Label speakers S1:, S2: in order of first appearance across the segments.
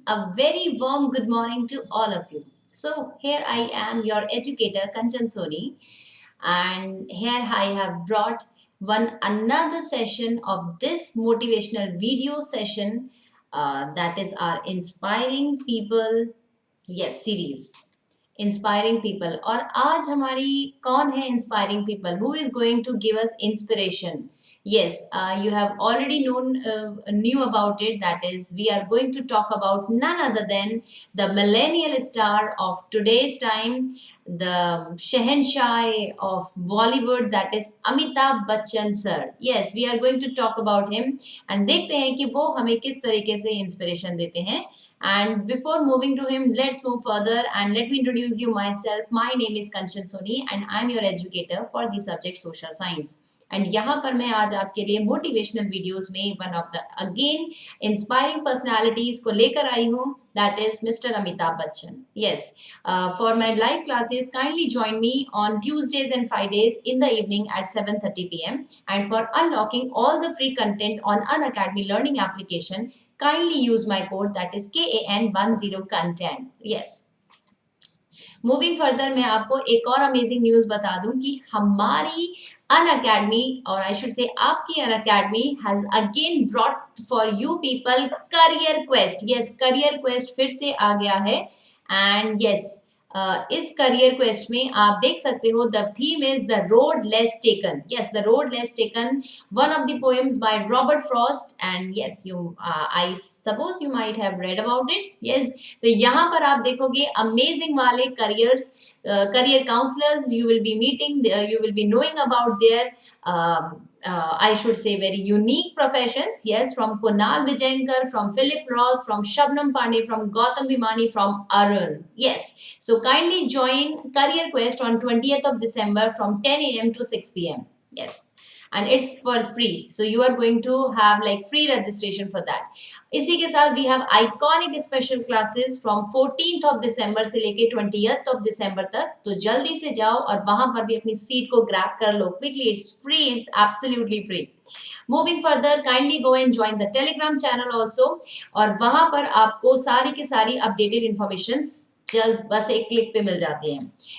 S1: A very warm good morning to all of you. So, here I am, your educator Kanchan Soni, and here I have brought one another session of this motivational video session that is our Inspiring People yes series. Inspiring people और आज हमारी कौन है inspiring people who is going to give us inspiration yes you have already known knew about it, that is we are going to talk about none other than the millennial star of today's time, the Shahenshah of Bollywood, that is Amitabh Bachchan sir. Yes, we are going to talk about him and देखते हैं कि वो हमें किस तरीके से inspiration देते हैं. And before moving to him, let's move further and let me introduce you myself. My name is Kanchan Soni and I'm your educator for the subject social science. And यहाँ पर मैं आज आपके लिए मोटिवेशनल वीडियोस में one of the again inspiring personalities को लेकर आई हूँ, that is mister Amitabh Bachchan. Yes, for my live classes kindly join me on Tuesdays and Fridays in the evening at 7:30 p.m. And for unlocking all the free content on Unacademy learning application kindly use my code, that is KAN10content. Yes. Moving further मैं आपको एक और amazing news बता दूं कि हमारी अन academy और आई should say आपकी Unacademy has again brought for you people career quest. Yes, career quest फिर से आ गया है एंड यस इस करियर क्वेस्ट में आप देख सकते हो the theme is the road less taken. Yes, the road less taken, one of the poems by Robert Frost and yes you I suppose you might have read about it. Yes, तो यहाँ पर आप देखोगे amazing वाले careers, career counselors you will be meeting, you will be knowing about their I should say very unique professions. Yes, from Kunal Vijayankar, from Philip Ross, from Shabnam Pandey, from Gautam Bhimani, from Arun. Yes, so kindly join Career Quest on 20th of December from 10 a.m. to 6 p.m. Yes, and it's for free, so you are going to have like free registration for that. इसी के साथ we have iconic special classes from 14th of December से लेके 20th of December तक. तो जल्दी से जाओ और वहां पर भी अपनी सीट को ग्रैब कर लो quickly. It's free, it's absolutely free. Moving further, kindly go and join the Telegram channel also, और वहां पर आपको सारी की सारी अपडेटेड इंफॉर्मेशन जल्द बस एक क्लिक पे मिल जाती है.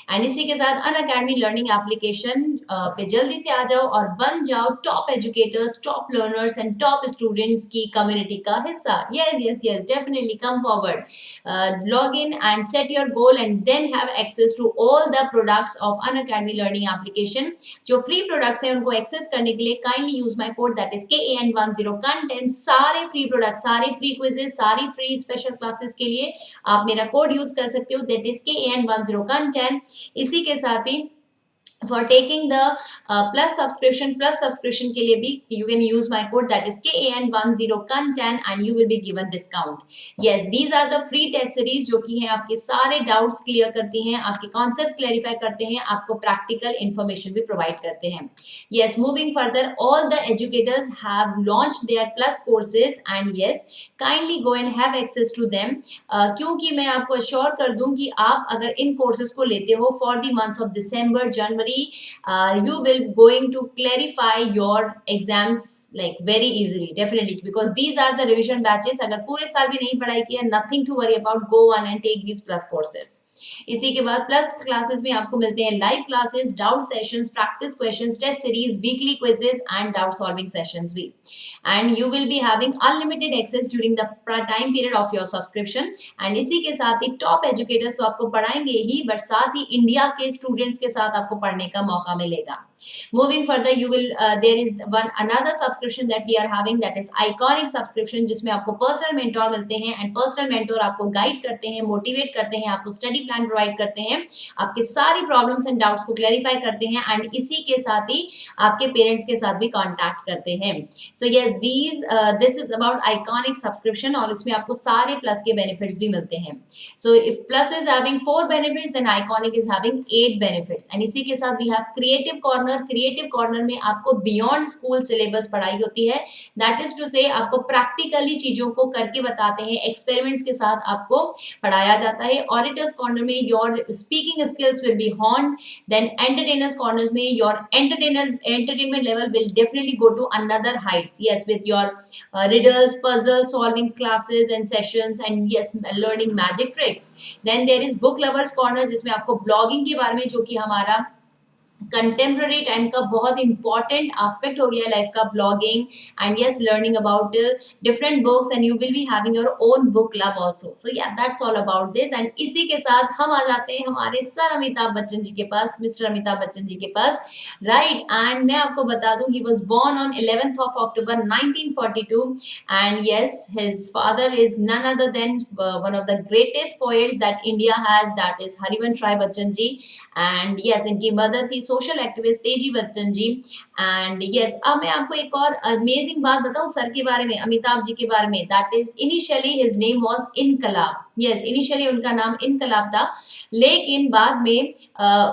S1: एंड इसी के साथ अन अकेडमी लर्निंग एप्लीकेशन पे जल्दी से आ जाओ और बन जाओ top educators, top learners and top students की कम्युनिटी का हिस्सा. Yes yes yes, definitely come forward, log in and set your goal and then have access to all the products of Unacademy learning application. जो free products हैं उनको access करने के लिए kindly use my code, that is KAN10content. सारे free product, सारे free quizzes, सारी free special classes के लिए आप मेरा कोड यूज कर सकते हो, दैट इज KAN10content. इसी के साथ ही for taking the plus subscription के लिए भी you can use my code, that is KAN10content and you will be given discount. Yes, these are the free test series जो कि हैं आपके सारे doubts clear करती हैं, आपके concepts clarify करते हैं, आपको practical information भी provide करते हैं. Yes, moving further, all the educators have launched their plus courses and yes, kindly go and have access to them. क्योंकि मैं आपको assure कर दूं कि आप अगर इन courses को लेते हो for the months of December, January, you will going to clarify your exams like very easily, definitely, because these are the revision batches. अगर पूरे साल भी नहीं पढ़ाई किया, nothing to worry about, go on and take these plus courses. इसी के बाद प्लस क्लासेस में आपको मिलते हैं live classes, doubt sessions, practice questions, test series, weekly quizzes and doubt solving sessions भी. And you will be having unlimited access during the time period of your subscription. And इसी के साथ ही top educators तो आपको पढ़ाएंगे ही, but साथ ही India के students के साथ आपको पढ़ने का मौका मिलेगा. Moving further, you will there is one another subscription that we are having, that is iconic subscription, जिसमें आपको पर्सनल मेंटोर मिलते हैं एंड पर्सनल मेंटोर आपको गाइड करते हैं, मोटिवेट करते हैं, आपको स्टडी प्लान प्रोवाइड करते हैं, आपके सारी प्रॉब्लम्स एंड डाउट्स को क्लैरिफाई करते हैं एंड इसी के साथ ही आपके पेरेंट्स के साथ भी कांटेक्ट करते हैं. So yes, this is about iconic subscription और इसमें आपको सारे प्लस के बेनिफिट्स भी मिलते हैं. So if plus is having 4 benefits, then iconic is having 8 benefits. And इसी के साथ वी हैव क्रिएटिव कॉर्नर में आपको बियॉन्ड स्कूल सिलेबस पढ़ाई होती है, दैट इज टू से आपको प्रैक्टिकली चीजों को करके बताते हैं, एक्सपेरिमेंट्स के साथ आपको पढ़ाया जाता है. ऑडिटर्स कॉर्नर में your speaking skills will be honed, then entertainers corner में your entertainment level will definitely go to another heights. Yes, yes, with your riddles, puzzle solving classes and sessions, and yes, learning magic tricks. Then there is book lovers corner, जिसमें आपको blogging के बारे में, जो कि हमारा contemporary time का बहुत इंपॉर्टेंट एस्पेक्ट हो गया है लाइफ का, blogging and yes learning about different books, and you will be having your own book club also. So yeah that's all about this. And इसी के साथ हम आ जाते हैं हमारे सर अमिताभ बच्चन जी के पास, मिस्टर अमिताभ बच्चन जी के पास, राइट. एंड मैं आपको बता दूं, he was born on 11th of October 1942, and yes, his father is none other than one of the greatest poets that India has, that is Harivansh Rai Bachchan ji. And yes, इनकी mother थी social activist तेजी Bachchan ji. And yes, अब मैं आपको एक और amazing बात बताऊं सर के बारे में, अमिताभ जी के बारे में, that is initially his name was इनकलाब. यस, इनिशियली उनका नाम इनकलाब था, लेकिन बाद में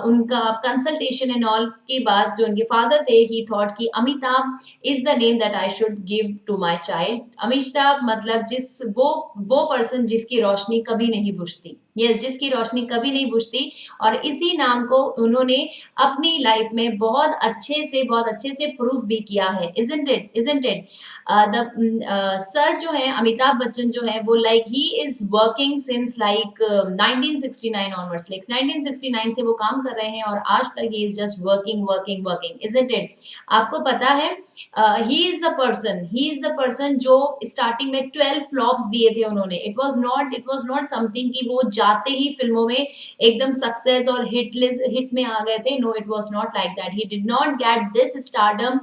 S1: उनका कंसल्टेशन एंड ऑल के बाद जो उनके फादर थे, ही थॉट कि Amitabh is the name that I should give to my child. Amitabh मतलब जिस वो पर्सन जिसकी रोशनी कभी नहीं बुझती. यस, जिसकी रोशनी कभी नहीं बुझती, और इसी नाम को उन्होंने अपनी लाइफ में बहुत अच्छे से प्रूफ भी किया है. इजंट इट द सर जो है अमिताभ बच्चन जो है, वो like he is working since like 1969 onwards. Like 1969 से वो काम कर रहे हैं और आज तक he is just working. Isn't it. आपको पता है, ही इज द पर्सन जो स्टार्टिंग में 12 फ्लॉप्स दिए थे उन्होंने. इट वाज नॉट समथिंग कि वो जाते ही फिल्मों में एकदम सक्सेस और हिट में आ गए थे. No, it was not like that. He did not get this stardom,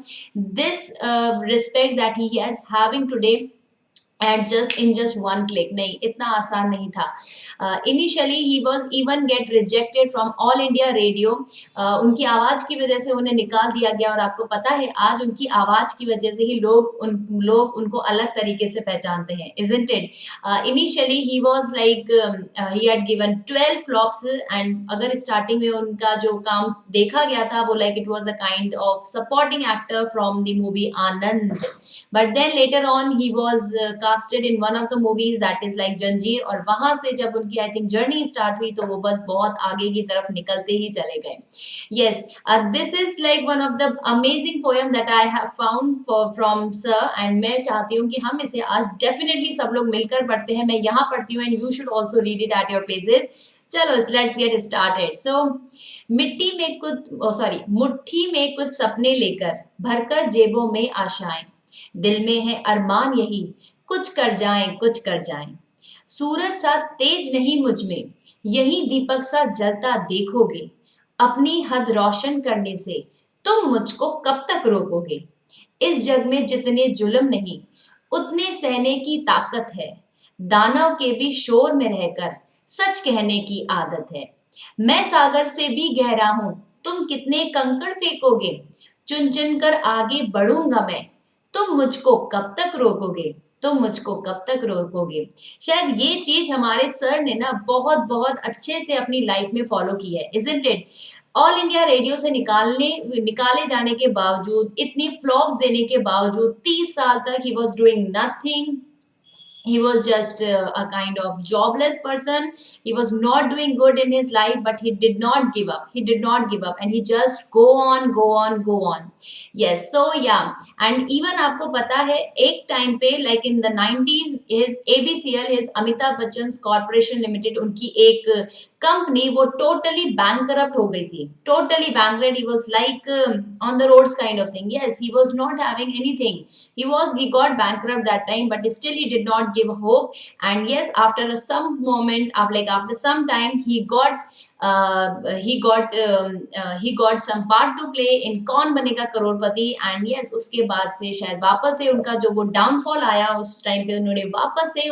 S1: this respect that he has having today and just one click. नहीं, इतना आसान नहीं था. Initially he was even get rejected from All India Radio. उनकी आवाज की वजह से उन्हें निकाल दिया गया, और आपको पता है आज उनकी आवाज की वजह से ही लोग उनको अलग तरीके से पहचानते हैं. Isn't it. Initially he was like he had given 12 flops, and अगर स्टार्टिंग में उनका जो काम देखा गया था, वो like it was a kind of supporting actor from the movie Anand. But then later on he was casted in one of the movies, that is like जंजीर, और वहां से जब उनकी आई थिंक जर्नी स्टार्ट हुई, तो वो बस बहुत आगे की तरफ निकलते ही चले गए. Yes, this is like one of the amazing poem that I have found from sir, and मैं चाहती हूँ कि हम इसे आज डेफिनेटली सब लोग मिलकर पढ़ते हैं. मैं यहाँ पढ़ती हूँ, and you should also read it at your places. चलो, लेट्स गेट स्टार्टेड. सो मुट्ठी में कुछ सपने लेकर, भरकर जेबों में आशाएं, दिल में है अरमान यही, कुछ कर जाएं. सूरज सा तेज नहीं मुझ में, यही दीपक सा जलता देखोगे. अपनी हद रोशन करने से तुम मुझको कब तक रोकोगे. इस जग में जितने जुल्म नहीं, उतने सहने की ताकत है. दानव के भी शोर में रहकर सच कहने की आदत है. मैं सागर से भी गहरा हूं, तुम कितने कंकड़ फेंकोगे. चुन चुन कर आगे बढ़ूंगा मैं, तुम मुझको कब तक रोकोगे. शायद ये चीज हमारे सर ने ना बहुत बहुत अच्छे से अपनी लाइफ में फॉलो की है. Isn't it. All India radio से निकाले जाने के बावजूद, इतनी फ्लॉप्स देने के बावजूद, 30 साल तक he was doing nothing. He was just a kind of jobless person. He was not doing good in his life, but he did not give up, and he just go on. Yes, so yeah. And even आपको पता है, एक time पे like in the 90s, his ABCL, his Amitabh Bachchan's Corporation Limited, उनकी एक company वो totally bankrupt हो गई थी. Totally bankrupt. He was like on the roads kind of thing. Yes, he was not having anything. He got bankrupt that time, but still he did not give hope. And yes, after some moment, after some time, he got some part to play in कौन बनेगा करोड़पति. And yes, उसके बाद से शायद वापस से उनका जो वो डाउनफॉल आया, उस टाइम पे उन्होंने वापस से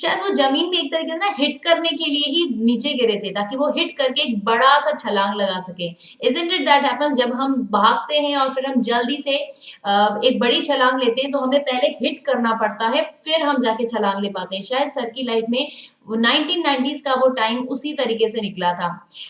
S1: शायद वो जमीन में एक तरीके से ना हिट करने के लिए ही नीचे गिरे थे, ताकि वो हिट करके एक बड़ा सा छलांग लगा सके. Isn't it that happens. जब हम भागते हैं और फिर हम जल्दी से एक बड़ी छलांग लेते हैं, तो हमें पहले हिट करना पड़ता है, फिर हम जाके छलांग ले पाते हैं. शायद सर की लाइफ में वो 1990s का वो टाइम उसी तरीके से निकला था.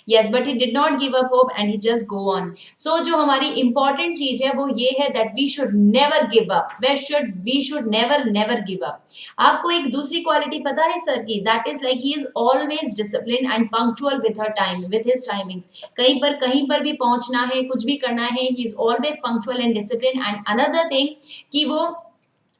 S1: Yes, but he did not give up hope, and he just go on. So जो हमारी इंपॉर्टेंट चीज है वो ये है that we should never give up. We should never give up. आपको एक दूसरी क्वालिटी पता है सर की, that is like he is always discipline and punctual with his timings. कहीं पर भी पहुंचना है, कुछ भी करना है, he is always punctual and discipline. And another thing कि वो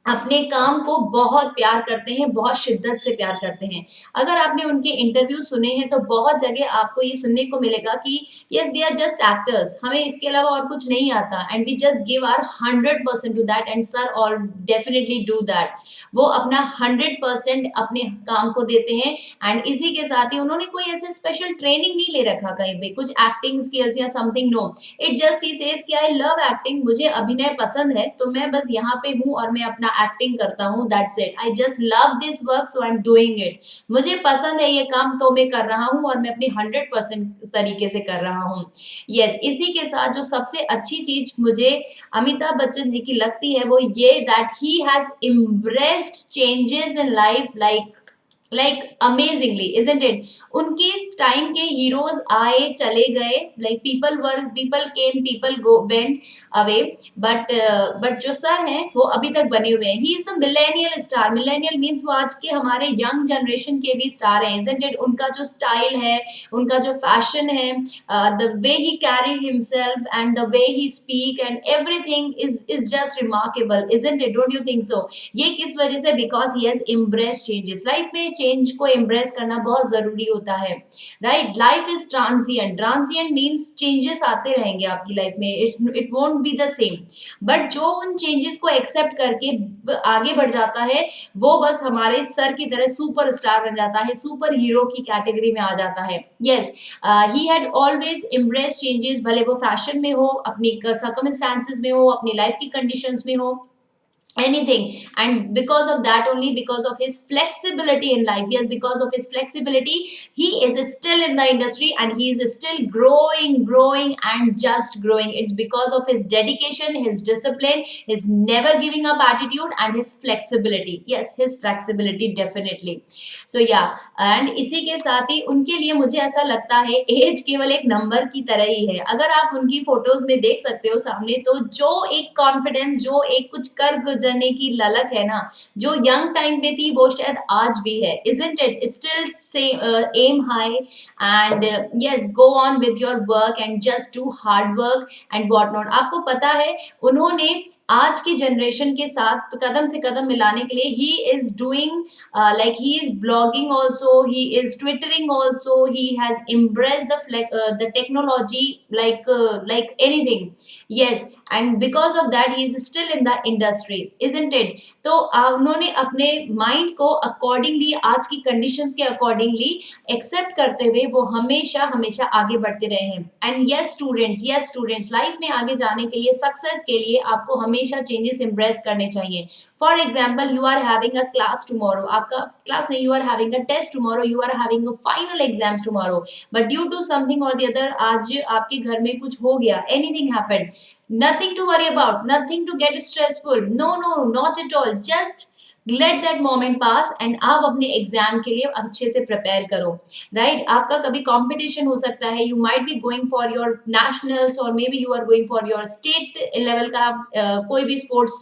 S1: अपने काम को बहुत प्यार करते हैं, बहुत शिद्दत से प्यार करते हैं। अगर आपने उनके इंटरव्यू सुने हैं तो बहुत जगह आपको ये सुनने को मिलेगा कि yes we are just actors, हमें इसके अलावा और कुछ नहीं आता and we just give our 100% to that and sir all definitely do that. वो अपना 100% अपने काम को देते हैं एंड इसी के साथ ही उन्होंने कोई ऐसे स्पेशल ट्रेनिंग नहीं ले रखा कहीं पे, कुछ एक्टिंग स्किल्स या something, no. It just he says कि आई लव एक्टिंग, मुझे अभिनय पसंद है तो मैं बस यहाँ पे हूँ और मैं अपना एक्टिंग करता हूँ, that's it. I just love this work so I am doing it. मुझे पसंद है ये काम तो मैं कर रहा हूँ और मैं अपनी 100% तरीके से कर रहा हूँ। यस, इसी के साथ जो सबसे अच्छी चीज मुझे अमिताभ बच्चन जी की लगती है वो ये that he has embraced changes in life like amazingly, isn't it? उनके टाइम के हीरोज आए चले गए, like people came people go went away, but जो सर हैं वो अभी तक बने हुए हैं। He is the millennial star. Millennial means वो आज के हमारे यंग जनरेशन के भी स्टार हैं, isn't it? उनका जो स्टाइल है, उनका जो फैशन है, the way he carry himself and the way he speak and everything is just remarkable, isn't it? Don't you think so? ये किस वजह से? Because he has embrace changes. Life में चेंज को एम्ब्रेस करना बहुत जरूरी होता है, right? Life is transient. Transient means changes आते रहेंगे आपकी लाइफ में, it won't be the same. But जो उन चेंजेस को एक्सेप्ट करके आगे बढ़ जाता है वो बस हमारे सर की तरह सुपर स्टार बन जाता है, सुपर हीरो की कैटेगरी में आ जाता है। Yes, he had always embrace changes, भले वो फैशन में हो, अपनी सर्कमस्टांसेस में हो, अपनी लाइफ की कंडीशंस में हो, anything. And because of that only, because of his flexibility in life, yes, because of his flexibility, he is still in the industry and he is still growing and just growing. It's because of his dedication, his discipline, his never giving up attitude and his flexibility. Yes, his flexibility definitely. So yeah, and इसी के साथ ही उनके लिए मुझे ऐसा लगता है as केवल एक नंबर की तरह ही है। अगर आप उनकी फोटोज में देख सकते हो सामने, तो जो एक कॉन्फिडेंस, जो एक कुछ कर गुजरने की ललक है ना, जो यंग टाइम पे थी वो शायद आज भी है, isn't it? Still say aim high and yes, go on with your work and just do hard work and what not। आपको पता है उन्होंने आज की जनरेशन के साथ कदम से कदम मिलाने के लिए he is doing like he is blogging also, he is twittering also, he has embraced the technology like anything। yes, and because of that he is still in the industry, isn't it? तो उन्होंने अपने mind को accordingly, आज की conditions के accordingly accept करते हुए वो हमेशा हमेशा आगे बढ़ते रहे हैं। एंड यस स्टूडेंट्स, लाइफ में आगे जाने के लिए, सक्सेस के लिए आपको हमेशा चेंजेस एम्ब्रेस करने चाहिए। For example, you are having a class tomorrow, आपका क्लास नहीं, you are having a test tomorrow, you are having a final exams tomorrow, but due to something और द अदर आज आपके घर में कुछ हो गया, anything happened, nothing to worry about, nothing to get stressful, no, not at all, just let that moment pass and आप अपने एग्जाम के लिए अच्छे से प्रिपेयर करो, राइट? आपका कभी कंपटीशन हो सकता है, you might be going for your nationals और maybe you are going for your state level का कोई भी sports,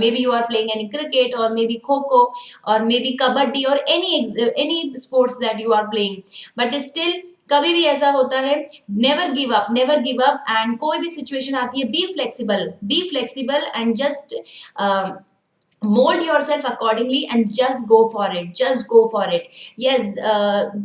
S1: maybe you are playing any cricket और मे बी खो खो और मे बी कबड्डी और any sports that you are playing, but still कभी भी ऐसा होता है, नेवर गिव अप एंड कोई भी सिचुएशन आती है, be flexible and just mold yourself accordingly and just go for it। yes,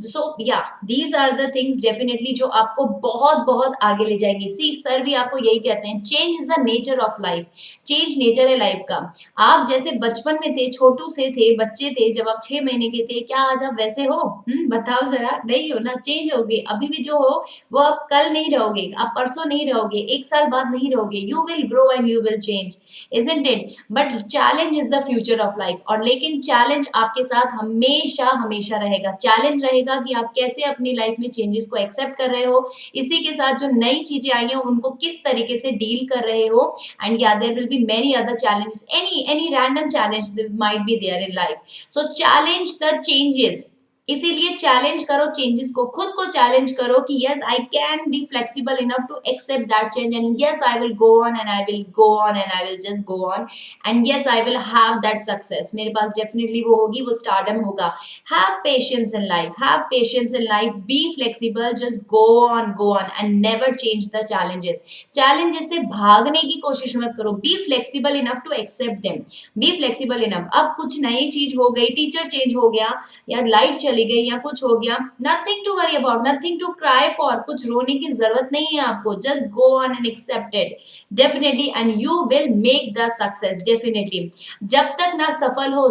S1: so yeah, these are the things definitely जो आपको बहुत बहुत आगे ले जाएंगी। सी सर भी आपको यही कहते हैं, change is the nature of life, change nature है लाइफ का। आप जैसे बचपन में थे, छोटू से थे, बच्चे थे, जब आप 6 महीने के थे, क्या आज आप वैसे हो? बताओ जरा, नहीं हो ना, चेंज हो गए। अभी भी जो हो वो आप कल नहीं रहोगे, आप परसों नहीं रहोगे, एक साल बाद नहीं रहोगे, you will grow and you will change, isn't it? But challenge is the future of life, और लेकिन चैलेंज आपके साथ हमेशा हमेशा रहेगा। चैलेंज रहेगा कि आप कैसे अपनी लाइफ में चेंजेस को एक्सेप्ट कर रहे हो, इसी के साथ जो नई चीजें आई हैं उनको किस तरीके से डील कर रहे हो। एंड या there will be many other challenges, any random challenge might be there in life, so challenge the changes, इसीलिए चैलेंज करो चेंजेस को, खुद को चैलेंज करो कि yes I can be flexible enough to accept that change, and yes I will go on and I will go on and I will just go on, and yes I will have that success, मेरे पास definitely वो होगी, वो stardom होगा। Have patience in life, have patience in life, be flexible, just go on and never change the challenges. Challenges से भागने की कोशिश मत करो, be flexible enough to accept them, be flexible enough. अब कुछ नई चीज हो गई, टीचर चेंज हो गया या लाइट चली गई या कुछ हो गया, nothing to worry about, nothing to cry for, कुछ रोने की जरूरत नहीं है आपको, just go on and accept it definitely and you will make the success definitely. जब तक ना सफल हो,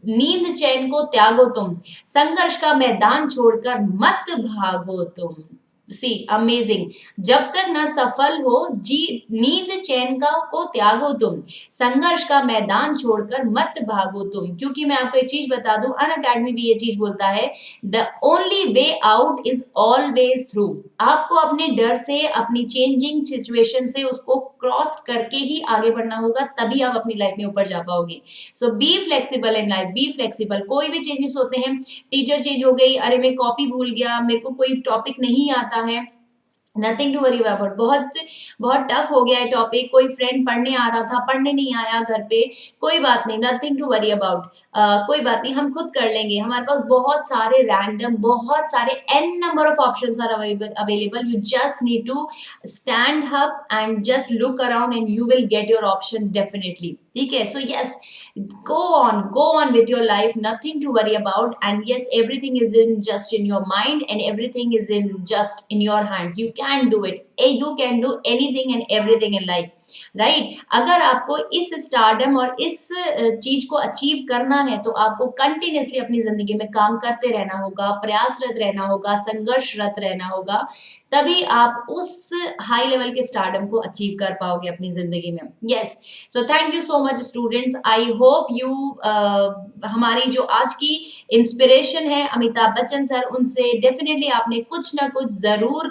S1: नींद चैन को त्यागो तुम, संघर्ष का मैदान छोड़कर मत भागो तुम। सी अमेजिंग, जब तक ना सफल हो, जी नींद चैन का को त्यागो तुम, संघर्ष का मैदान छोड़कर मत भागो तुम। क्योंकि मैं आपको एक चीज बता दूं, अन अकेडमी भी ये चीज बोलता है, the only way out is always through. आपको अपने डर से, अपनी चेंजिंग सिचुएशन से उसको क्रॉस करके ही आगे बढ़ना होगा, तभी आप अपनी लाइफ में ऊपर जा पाओगे। So be flexible in life, be flexible. कोई भी चेंजेस होते हैं, टीचर चेंज हो गई, अरे मैं कॉपी भूल गया, मेरे को कोई टॉपिक नहीं आता है, नथिंग टू वरी अबाउट। बहुत बहुत टफ हो गया है टॉपिक, कोई फ्रेंड पढ़ने आ रहा था, पढ़ने नहीं आया घर पे, कोई बात नहीं, नथिंग टू वरी अबाउट। कोई बात नहीं, हम खुद कर लेंगे, हमारे पास बहुत सारे रैंडम, बहुत सारे an number of options are available, you just need to stand up and just look around and you will get your option definitely. ठीक है, so yes, go on with your life, nothing to worry about, and yes, everything is in just in your mind and everything is in just in your hands, you can do it, you can do anything and everything in life, right. अगर आपको इस stardom और इस चीज को achieve करना है तो आपको कंटिन्यूसली अपनी जिंदगी में काम करते रहना होगा, प्रयासरत रहना होगा, संघर्षरत रहना होगा, तभी आप उस हाई लेवल के स्टारडम को अचीव कर पाओगे अपनी जिंदगी में। Yes, so thank you so much students, I hope you, हमारी जो आज की इंस्पिरेशन है अमिताभ बच्चन सर, उनसे डेफिनेटली आपने कुछ ना कुछ जरूर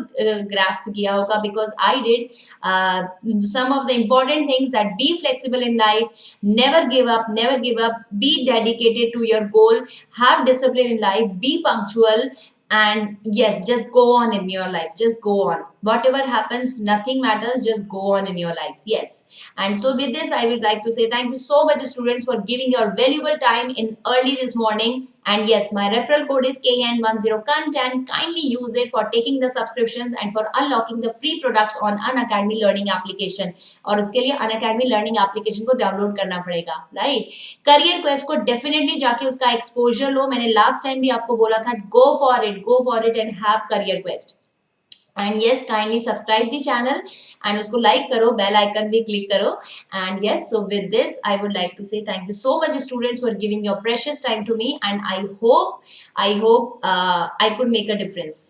S1: ग्रास्प किया होगा, because I did some of the important things, that be flexible in life, never give up, be dedicated to your goal, have discipline in life, be punctual, and yes, just go on in your life, just go on, whatever happens, nothing matters, just go on in your lives. Yes, and so with this I would like to say thank you so much students for giving your valuable time in early this morning. And yes, my referral code is KN10content. Kindly use it for taking the subscriptions and for unlocking the free products on Unacademy Learning application. और उसके लिए Unacademy Learning application को download करना पड़ेगा, right. Career quest को definitely जाके उसका exposure लो, मैंने लास्ट टाइम भी आपको बोला था, go for it and have career quest. And yes, kindly subscribe the channel and उसको लाइक करो, बेल आइकन भी क्लिक करो। And yes, so with this I would like to say thank you so much students for giving your precious time to me, and I hope I could make a difference.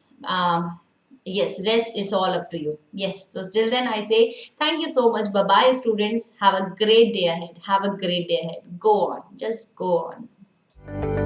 S1: Yes, rest is all up to you. Yes, so till then I say thank you so much. Bye bye students, have a great day ahead, have a great day ahead, go on, just go on.